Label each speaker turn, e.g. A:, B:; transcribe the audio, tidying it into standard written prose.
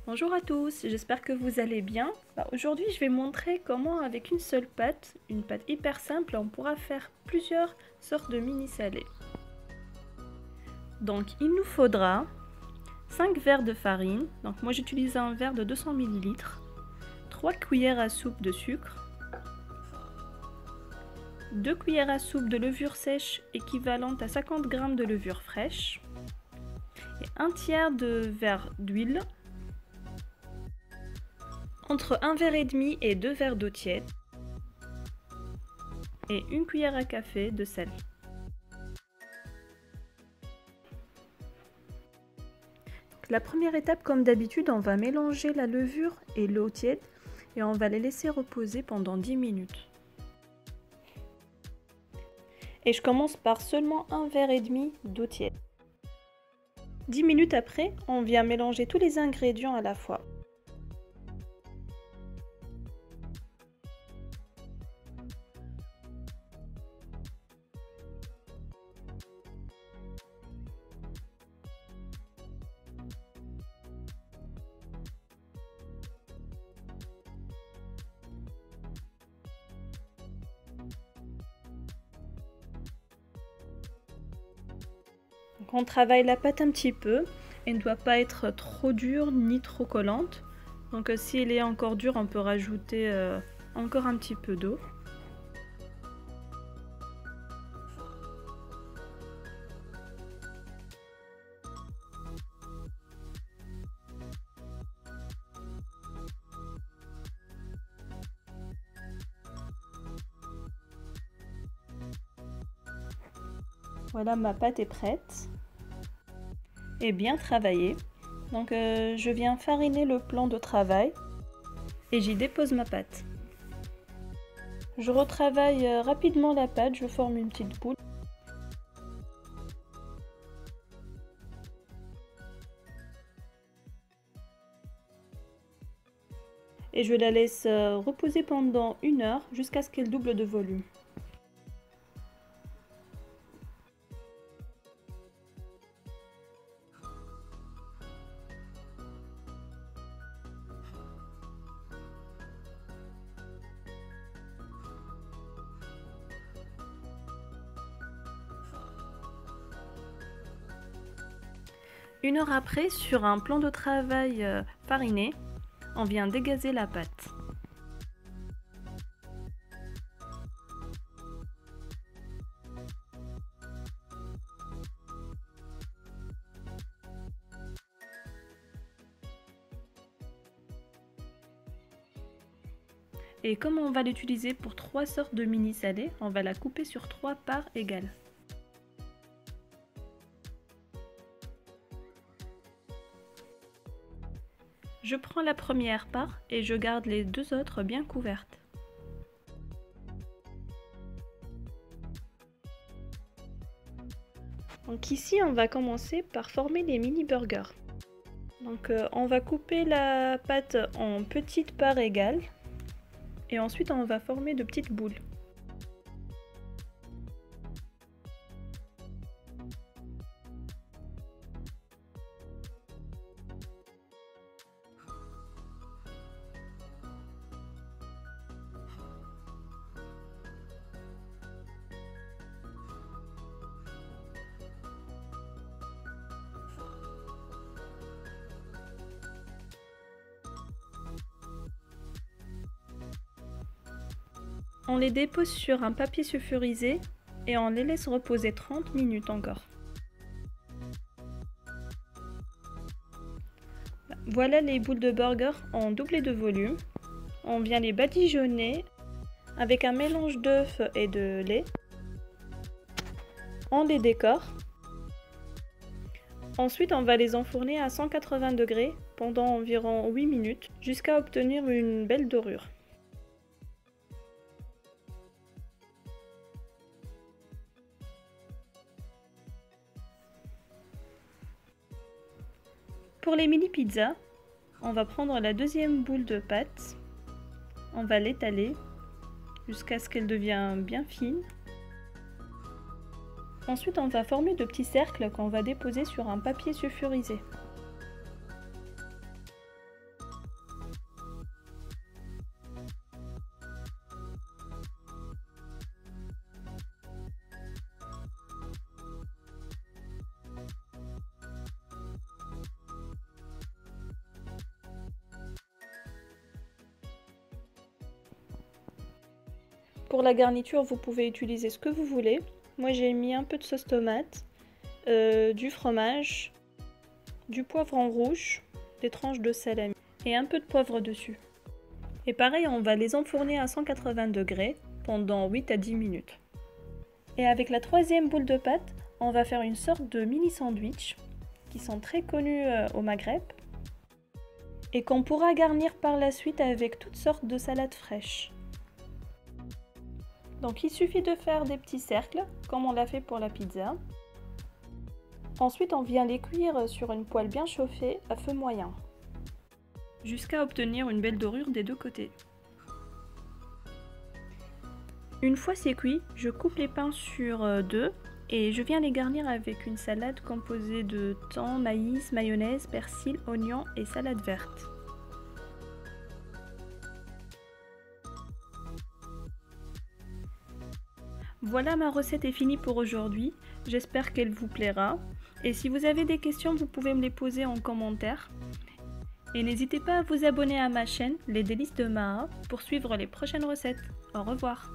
A: Bonjour à tous, j'espère que vous allez bien. Aujourd'hui, je vais montrer comment avec une seule pâte, une pâte hyper simple, on pourra faire plusieurs sortes de mini salés. Donc, il nous faudra 5 verres de farine. Donc, moi j'utilise un verre de 200 ml, 3 cuillères à soupe de sucre, 2 cuillères à soupe de levure sèche équivalente à 50 g de levure fraîche, et un tiers de verre d'huile, entre 1 verre et demi et 2 verres d'eau tiède, et une cuillère à café de sel. La première étape, comme d'habitude, on va mélanger la levure et l'eau tiède et on va les laisser reposer pendant 10 minutes. Et je commence par seulement 1 verre et demi d'eau tiède. 10 minutes après, on vient mélanger tous les ingrédients à la fois. Donc on travaille la pâte un petit peu, elle ne doit pas être trop dure ni trop collante. Donc si elle est encore dure, on peut rajouter encore un petit peu d'eau. Voilà, ma pâte est prête et bien travaillée. Donc je viens fariner le plan de travail et j'y dépose ma pâte. Je retravaille rapidement la pâte, je forme une petite boule. Et je la laisse reposer pendant 1 heure jusqu'à ce qu'elle double de volume. Une heure après, sur un plan de travail fariné, on vient dégazer la pâte. Et comme on va l'utiliser pour 3 sortes de mini salés, on va la couper sur 3 parts égales. Je prends la première part et je garde les 2 autres bien couvertes. Donc ici, on va commencer par former les mini burgers. Donc on va couper la pâte en petites parts égales et ensuite on va former de petites boules. On les dépose sur un papier sulfurisé et on les laisse reposer 30 minutes encore. Voilà les boules de burger en doublé de volume. On vient les badigeonner avec un mélange d'œufs et de lait. On les décore. Ensuite, on va les enfourner à 180 degrés pendant environ 8 minutes jusqu'à obtenir une belle dorure. Pour les mini pizzas, on va prendre la deuxième boule de pâte, on va l'étaler jusqu'à ce qu'elle devienne bien fine. Ensuite, on va former de petits cercles qu'on va déposer sur un papier sulfurisé. Pour la garniture, vous pouvez utiliser ce que vous voulez. Moi, j'ai mis un peu de sauce tomate, du fromage, du poivron rouge, des tranches de salami et un peu de poivre dessus. Et pareil, on va les enfourner à 180 degrés pendant 8 à 10 minutes. Et avec la troisième boule de pâte, on va faire une sorte de mini sandwich qui sont très connus au Maghreb et qu'on pourra garnir par la suite avec toutes sortes de salades fraîches. Donc il suffit de faire des petits cercles comme on l'a fait pour la pizza. Ensuite, on vient les cuire sur une poêle bien chauffée à feu moyen, jusqu'à obtenir une belle dorure des deux côtés. Une fois c'est cuit, je coupe les pains sur deux et je viens les garnir avec une salade composée de thon, maïs, mayonnaise, persil, oignons et salade verte. Voilà, ma recette est finie pour aujourd'hui, j'espère qu'elle vous plaira. Et si vous avez des questions, vous pouvez me les poser en commentaire. Et n'hésitez pas à vous abonner à ma chaîne, Les Délices de Maha, pour suivre les prochaines recettes. Au revoir!